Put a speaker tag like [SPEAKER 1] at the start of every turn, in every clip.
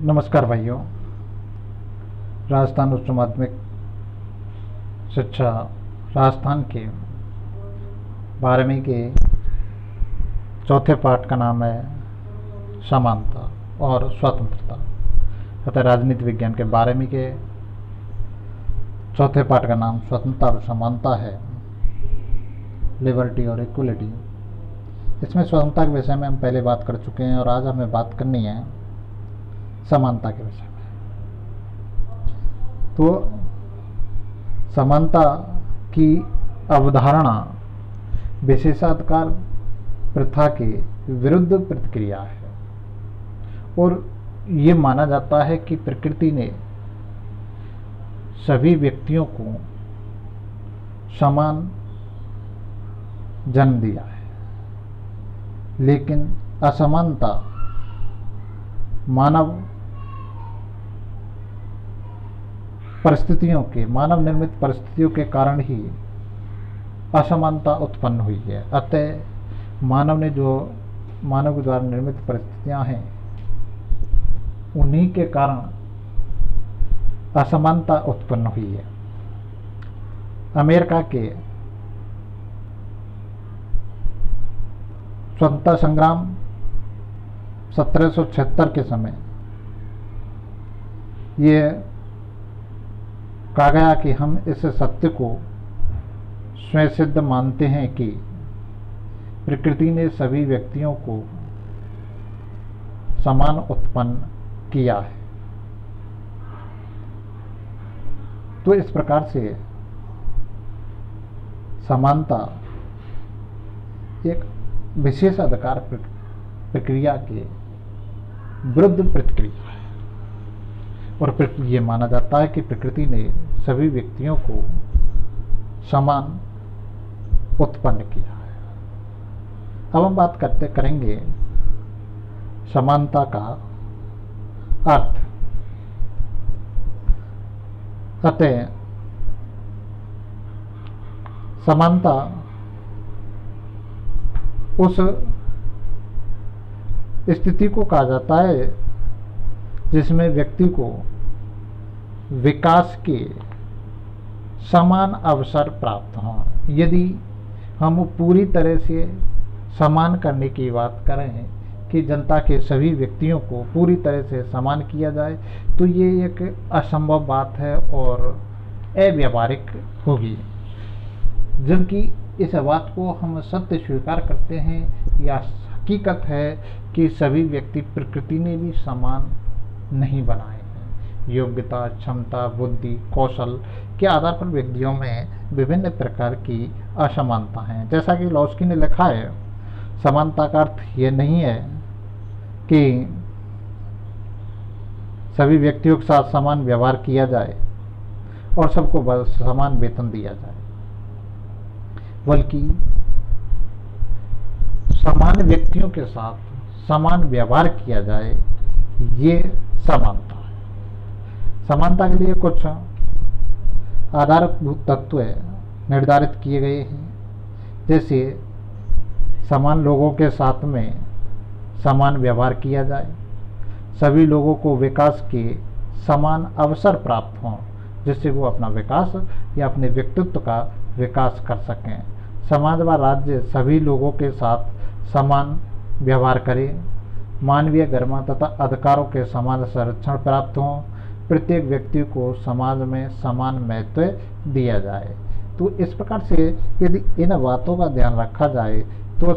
[SPEAKER 1] नमस्कार भाइयों। राजस्थान उच्च माध्यमिक शिक्षा राजस्थान के 12वीं के चौथे पाठ का नाम है समानता और स्वतंत्रता। अतः राजनीति विज्ञान के 12वीं के चौथे पाठ का नाम स्वतंत्रता और समानता है, लिबर्टी और इक्वलिटी। इसमें स्वतंत्रता के विषय में हम पहले बात कर चुके हैं और आज हमें बात करनी है समानता के विषय में। तो समानता की अवधारणा विशेषाधिकार प्रथा के विरुद्ध प्रतिक्रिया है और ये माना जाता है कि प्रकृति ने सभी व्यक्तियों को समान जन्म दिया है, लेकिन असमानता मानव निर्मित परिस्थितियों के कारण ही असमानता उत्पन्न हुई है। अतः मानव के द्वारा निर्मित परिस्थितियां हैं, उन्हीं के कारण असमानता उत्पन्न हुई है। अमेरिका के स्वतंत्रता संग्राम 1776 के समय ये कहा गया कि हम इस सत्य को स्वयं सिद्ध मानते हैं कि प्रकृति ने सभी व्यक्तियों को समान उत्पन्न किया है। तो इस प्रकार से समानता एक विशेष अधिकार प्रक्रिया के विरुद्ध प्रतिक्रिया है और ये माना जाता है कि प्रकृति ने सभी व्यक्तियों को समान उत्पन्न किया है। अब हम बात करेंगे समानता का अर्थ। अतः समानता उस स्थिति को कहा जाता है जिसमें व्यक्ति को विकास के समान अवसर प्राप्त हों। यदि हम पूरी तरह से समान करने की बात करें कि जनता के सभी व्यक्तियों को पूरी तरह से समान किया जाए, तो ये एक असंभव बात है और अव्यावहारिक होगी। जबकि इस बात को हम सत्य स्वीकार करते हैं या हकीकत है कि सभी व्यक्ति प्रकृति ने भी समान नहीं बनाए हैं। योग्यता, क्षमता, बुद्धि, कौशल के आधार पर व्यक्तियों में विभिन्न प्रकार की असमानता है। जैसा कि लॉस्की ने लिखा है, समानता का अर्थ ये नहीं है कि सभी व्यक्तियों के साथ समान व्यवहार किया जाए और सबको समान वेतन दिया जाए, बल्कि समान व्यक्तियों के साथ समान व्यवहार किया जाए, ये समानता है। समानता के लिए कुछ आधारभूत तत्व निर्धारित किए गए हैं, जैसे समान लोगों के साथ में समान व्यवहार किया जाए, सभी लोगों को विकास के समान अवसर प्राप्त हों जिससे वो अपना विकास या अपने व्यक्तित्व का विकास कर सकें। समाज व राज्य सभी लोगों के साथ समान व्यवहार करें, मानवीय गरिमा तथा अधिकारों के समान संरक्षण प्राप्त हों, प्रत्येक व्यक्ति को समाज में समान महत्व दिया जाए। तो इस प्रकार से यदि इन बातों का ध्यान रखा जाए तो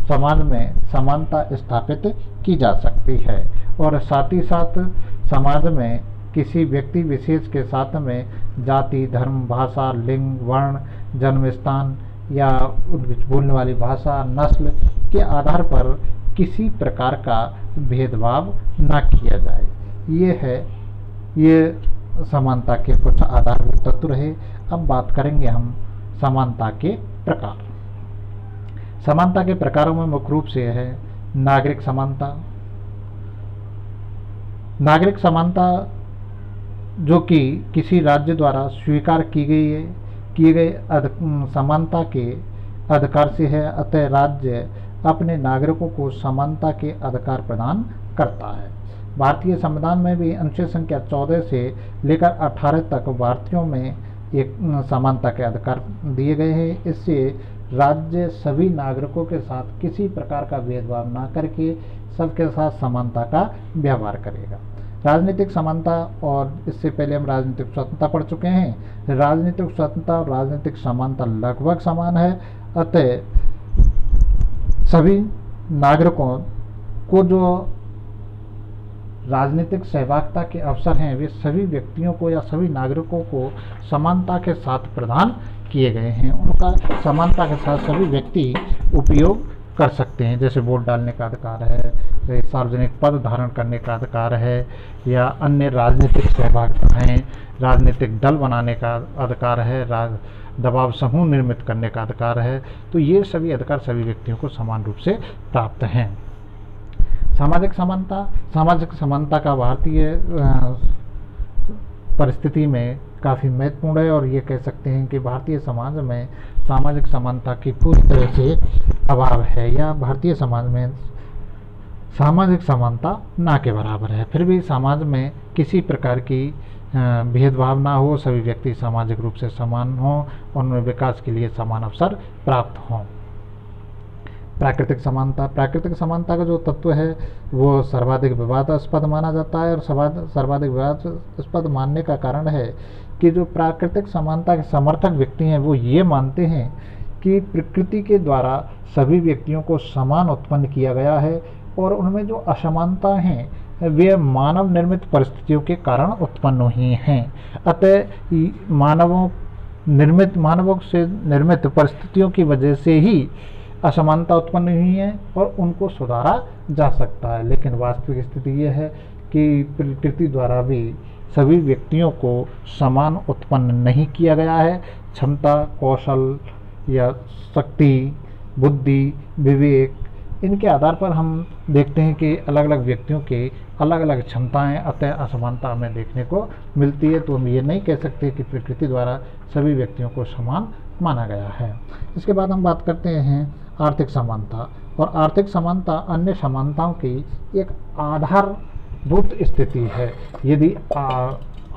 [SPEAKER 1] समाज में समानता स्थापित की जा सकती है और साथ ही साथ समाज में किसी व्यक्ति विशेष के साथ में जाति, धर्म, भाषा, लिंग, वर्ण, जन्म स्थान या बोलने वाली भाषा, नस्ल के आधार पर किसी प्रकार का भेदभाव न किया जाए। ये समानता के कुछ आधारभूत तत्व रहे। अब बात करेंगे हम समानता के प्रकार। समानता के प्रकारों में मुख्य रूप से है नागरिक समानता। नागरिक समानता जो कि किसी राज्य द्वारा स्वीकार किए गए समानता के अधिकार से है। अतः राज्य अपने नागरिकों को समानता के अधिकार प्रदान करता है। भारतीय संविधान में भी अनुच्छेद संख्या 14 से लेकर 18 तक भारतीयों में एक समानता के अधिकार दिए गए हैं। इससे राज्य सभी नागरिकों के साथ किसी प्रकार का भेदभाव ना करके सबके साथ समानता का व्यवहार करेगा। राजनीतिक समानता, और इससे पहले हम राजनीतिक स्वतंत्रता पढ़ चुके हैं। राजनीतिक स्वतंत्रता और राजनीतिक समानता लगभग समान है, अतः सभी नागरिकों को जो राजनीतिक सहभागिता के अवसर हैं वे सभी व्यक्तियों को या सभी नागरिकों को समानता के साथ प्रदान किए गए हैं। उनका समानता के साथ सभी व्यक्ति उपयोग कर सकते हैं, जैसे वोट डालने का अधिकार है, सार्वजनिक पद धारण करने का अधिकार है, या अन्य राजनीतिक सहभागिता हैं, राजनीतिक दल बनाने का अधिकार है, दबाव समूह निर्मित करने का अधिकार है। तो ये सभी अधिकार सभी व्यक्तियों को समान रूप से प्राप्त हैं। सामाजिक समानता का भारतीय परिस्थिति में काफ़ी महत्वपूर्ण है, और ये कह सकते हैं कि भारतीय समाज में सामाजिक समानता की पूरी तरह से अभाव है, या भारतीय समाज में सामाजिक समानता ना के बराबर है। फिर भी समाज में किसी प्रकार की भेदभाव ना हो, सभी व्यक्ति सामाजिक रूप से समान हों और उनमें विकास के लिए समान अवसर प्राप्त हों। प्राकृतिक समानता का जो तत्व है वो सर्वाधिक विवादास्पद माना जाता है, और सर्वाधिक विवादास्पद मानने का कारण है कि जो प्राकृतिक समानता के समर्थक व्यक्ति हैं वो ये मानते हैं कि प्रकृति के द्वारा सभी व्यक्तियों को समान उत्पन्न किया गया है, और उनमें जो असमानता हैं वे मानव निर्मित परिस्थितियों के कारण उत्पन्न हुई हैं। अतः मानवों से निर्मित परिस्थितियों की वजह से ही असमानता उत्पन्न हुई है और उनको सुधारा जा सकता है। लेकिन वास्तविक स्थिति यह है कि प्रकृति द्वारा भी सभी व्यक्तियों को समान उत्पन्न नहीं किया गया है। क्षमता, कौशल या शक्ति, बुद्धि, विवेक, इनके आधार पर हम देखते हैं कि अलग अलग व्यक्तियों के अलग अलग क्षमताएं, अतः असमानता हमें देखने को मिलती है। तो हम ये नहीं कह सकते कि प्रकृति द्वारा सभी व्यक्तियों को समान माना गया है। इसके बाद हम बात करते हैं आर्थिक समानता, और आर्थिक समानता अन्य समानताओं की एक आधारभूत स्थिति है। यदि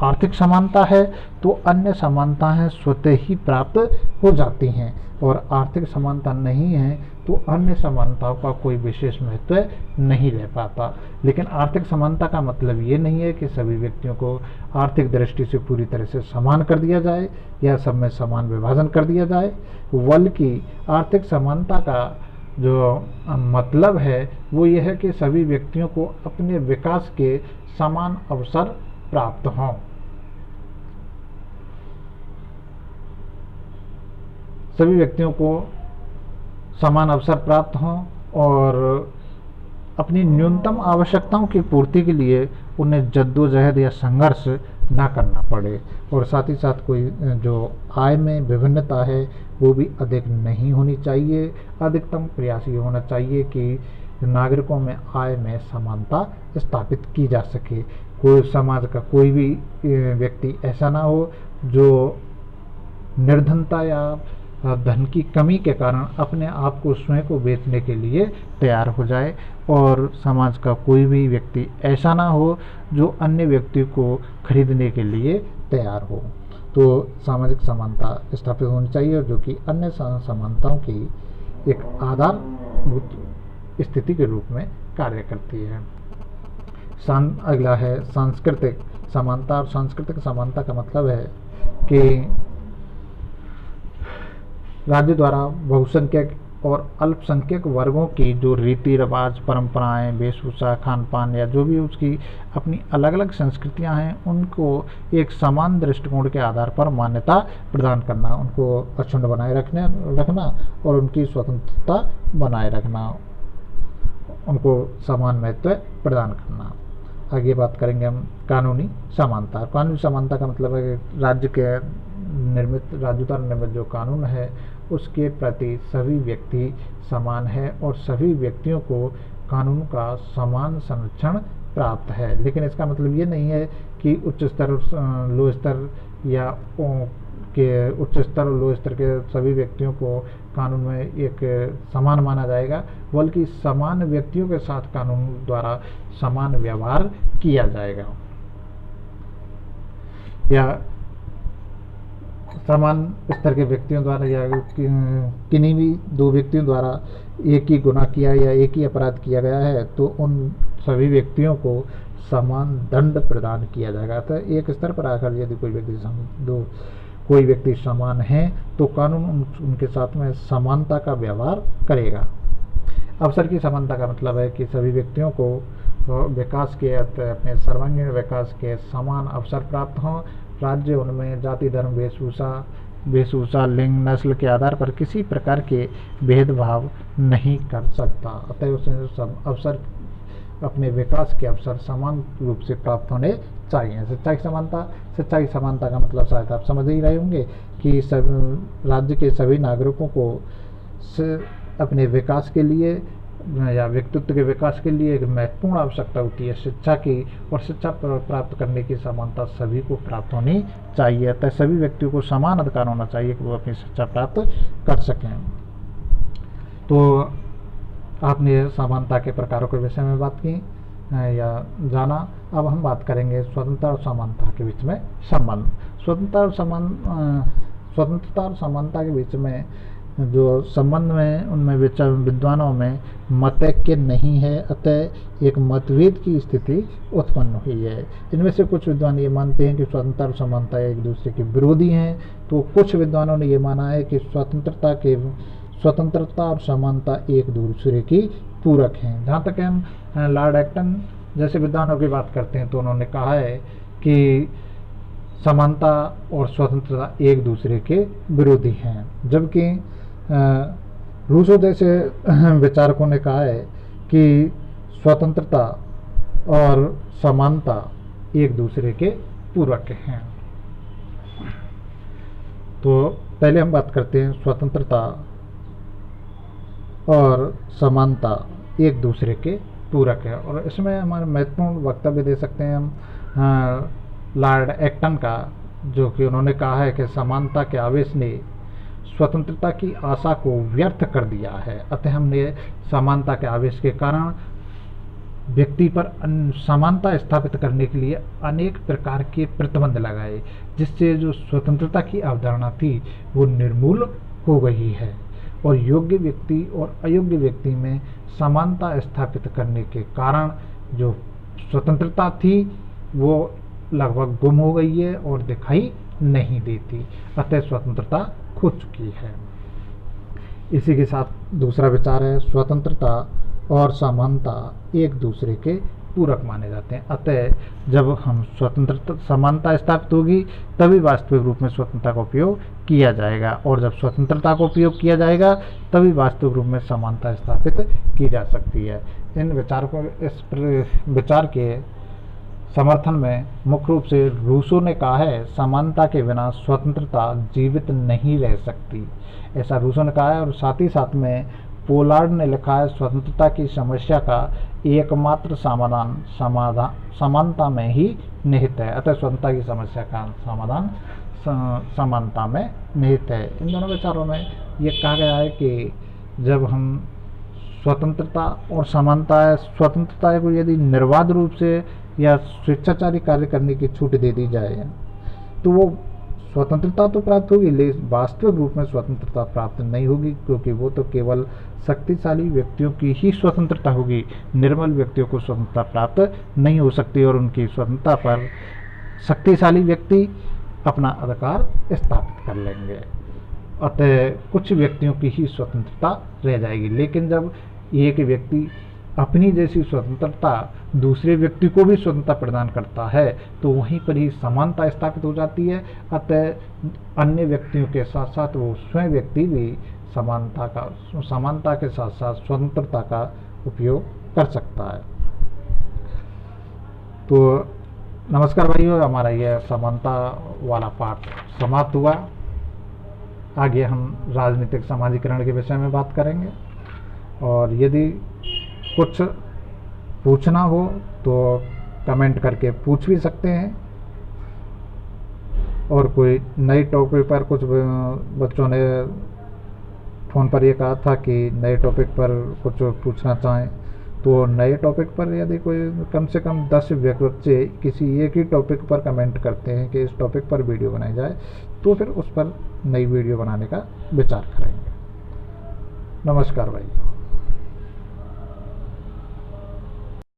[SPEAKER 1] आर्थिक समानता है तो अन्य समानताएं स्वतः ही प्राप्त हो जाती हैं, और आर्थिक समानता नहीं है तो अन्य समानताओं का कोई विशेष महत्व नहीं रह पाता। लेकिन आर्थिक समानता का मतलब ये नहीं है कि सभी व्यक्तियों को आर्थिक दृष्टि से पूरी तरह से समान कर दिया जाए या सब में समान विभाजन कर दिया जाए, बल्कि आर्थिक समानता का जो मतलब है वो यह है कि सभी व्यक्तियों को अपने विकास के समान अवसर प्राप्त हों। सभी व्यक्तियों को समान अवसर प्राप्त हों और अपनी न्यूनतम आवश्यकताओं की पूर्ति के लिए उन्हें जद्दोजहद या संघर्ष ना करना पड़े, और साथ ही साथ कोई जो आय में विभिन्नता है वो भी अधिक नहीं होनी चाहिए। अधिकतम प्रयास ये होना चाहिए कि नागरिकों में आय में समानता स्थापित की जा सके। कोई समाज का कोई भी व्यक्ति ऐसा ना हो जो निर्धनता या धन की कमी के कारण अपने आप को स्वयं को बेचने के लिए तैयार हो जाए, और समाज का कोई भी व्यक्ति ऐसा ना हो जो अन्य व्यक्ति को खरीदने के लिए तैयार हो। तो सामाजिक समानता स्थापित होनी चाहिए, जो कि अन्य समानताओं की एक आधारभूत स्थिति के रूप में कार्य करती है। अगला है सांस्कृतिक समानता। और सांस्कृतिक समानता का मतलब है कि राज्य द्वारा बहुसंख्यक और अल्पसंख्यक वर्गों की जो रीति रिवाज, परंपराएं, वेशभूषा, खान पान या जो भी उसकी अपनी अलग अलग संस्कृतियां हैं उनको एक समान दृष्टिकोण के आधार पर मान्यता प्रदान करना, उनको अक्षुण्ण बनाए रखना और उनकी स्वतंत्रता बनाए रखना, उनको समान महत्व प्रदान करना। आगे बात करेंगे हम कानूनी समानता। कानूनी समानता का मतलब है कि राज्य द्वारा निर्मित जो कानून है उसके प्रति सभी व्यक्ति समान है और सभी व्यक्तियों को कानून का समान संरक्षण प्राप्त है। लेकिन इसका मतलब ये नहीं है कि उच्च स्तर, लो स्तर या के उच्च स्तर और लो स्तर के सभी व्यक्तियों को कानून में एक समान माना जाएगा, बल्कि समान व्यक्तियों के साथ कानून द्वारा समान व्यवहार किया जाएगा। या समान स्तर के व्यक्तियों द्वारा या किन्हीं भी दो व्यक्तियों द्वारा एक ही गुनाह किया या एक ही अपराध किया गया है तो उन सभी व्यक्तियों को समान दंड प्रदान किया जाएगा। तो एक स्तर पर आकर यदि कोई व्यक्ति समान है तो कानून उनके साथ में समानता का व्यवहार करेगा। अवसर की समानता का मतलब है कि सभी व्यक्तियों को विकास के अपने सर्वांगीण विकास के समान अवसर प्राप्त हों। राज्य उनमें जाति, धर्म, वेशभूषा, लिंग, नस्ल के आधार पर किसी प्रकार के भेदभाव नहीं कर सकता। अतः उसे सब अवसर, अपने विकास के अवसर समान रूप से प्राप्त होने चाहिए। शिक्षा की समानता का मतलब शायद आप समझ ही रहे होंगे कि राज्य के सभी नागरिकों को अपने विकास के लिए या व्यक्तित्व के विकास के लिए एक महत्वपूर्ण आवश्यकता होती है शिक्षा की, और शिक्षा प्राप्त करने की समानता सभी को प्राप्त होनी चाहिए। अतः सभी व्यक्तियों को समान अधिकार होना चाहिए कि वो अपनी शिक्षा प्राप्त कर सकें। तो आपने समानता के प्रकारों के विषय में बात की या जाना। अब हम बात करेंगे स्वतंत्रता और समानता के बीच में संबंध। स्वतंत्रता और समानता के बीच में जो संबंध में उनमें विद्वानों में मतैक्य नहीं है, अतः एक मतभेद की स्थिति उत्पन्न हुई है। इनमें से कुछ विद्वान ये मानते हैं कि स्वतंत्रता और समानता एक दूसरे के विरोधी हैं, तो कुछ विद्वानों ने ये माना है कि स्वतंत्रता और समानता एक दूसरे की पूरक हैं। जहाँ तक हम लॉर्ड एक्टन जैसे विद्वानों की बात करते हैं तो उन्होंने कहा है कि समानता और स्वतंत्रता एक दूसरे के विरोधी हैं, जबकि रूसो जैसे विचारकों ने कहा है कि स्वतंत्रता और समानता एक दूसरे के पूरक हैं। तो पहले हम बात करते हैं स्वतंत्रता और समानता एक दूसरे के पूरक है, और इसमें हमारे महत्वपूर्ण वक्तव्य दे सकते हैं हम लॉर्ड एक्टन का, जो कि उन्होंने कहा है कि समानता के आवेश ने स्वतंत्रता की आशा को व्यर्थ कर दिया है। अतः हमने समानता के आवेश के कारण व्यक्ति पर समानता स्थापित करने के लिए अनेक प्रकार के प्रतिबंध लगाए, जिससे जो स्वतंत्रता की अवधारणा थी वो निर्मूल हो गई है, और योग्य व्यक्ति और अयोग्य व्यक्ति में समानता स्थापित करने के कारण जो स्वतंत्रता थी वो लगभग गुम हो गई है और दिखाई नहीं देती। अतः स्वतंत्रता खो चुकी है। इसी के साथ दूसरा विचार है स्वतंत्रता और समानता एक दूसरे के पूरक माने जाते हैं। अतः जब हम स्वतंत्रता समानता स्थापित होगी तभी वास्तविक रूप में स्वतंत्रता का उपयोग किया जाएगा, और जब स्वतंत्रता का उपयोग किया जाएगा तभी वास्तविक रूप में समानता स्थापित की जा सकती है। इन विचार के समर्थन में मुख्य रूप से रूसो ने कहा है समानता के बिना स्वतंत्रता जीवित नहीं रह सकती, ऐसा रूसो ने कहा है। और साथ ही साथ में पोलार्ड ने लिखा है स्वतंत्रता की समस्या का एकमात्र समाधान समानता में ही निहित है। अतः स्वतंत्रता की समस्या का समाधान समानता में निहित है। इन दोनों विचारों में ये कहा गया है कि जब हम स्वतंत्रता और स्वतंत्रता को यदि निर्बाध रूप से या स्वेच्छाचारी कार्य करने की छूट दे दी जाए तो वो स्वतंत्रता तो प्राप्त होगी, लेकिन वास्तविक रूप में स्वतंत्रता प्राप्त नहीं होगी, क्योंकि वो तो केवल शक्तिशाली व्यक्तियों की ही स्वतंत्रता होगी। निर्बल व्यक्तियों को स्वतंत्रता प्राप्त नहीं हो सकती, और उनकी स्वतंत्रता पर शक्तिशाली व्यक्ति अपना अधिकार स्थापित कर लेंगे। अतः कुछ व्यक्तियों की ही स्वतंत्रता रह जाएगी। लेकिन जब एक व्यक्ति अपनी जैसी स्वतंत्रता दूसरे व्यक्ति को भी स्वतंत्रता प्रदान करता है तो वहीं पर ही समानता स्थापित हो जाती है। अतः अन्य व्यक्तियों के साथ साथ वो स्वयं व्यक्ति भी समानता के साथ साथ स्वतंत्रता का उपयोग कर सकता है। तो नमस्कार भाइयों, हमारा यह समानता वाला पाठ समाप्त हुआ। आगे हम राजनीतिक समाजीकरण के विषय में बात करेंगे, और यदि कुछ पूछना हो तो कमेंट करके पूछ भी सकते हैं। और कोई नए टॉपिक पर कुछ बच्चों ने फ़ोन पर ये कहा था कि नए टॉपिक पर कुछ पूछना चाहें, तो नए टॉपिक पर यदि कोई कम से कम 10 बच्चे किसी एक ही टॉपिक पर कमेंट करते हैं कि इस टॉपिक पर वीडियो बनाई जाए, तो फिर उस पर नई वीडियो बनाने का विचार करेंगे। नमस्कार भाई।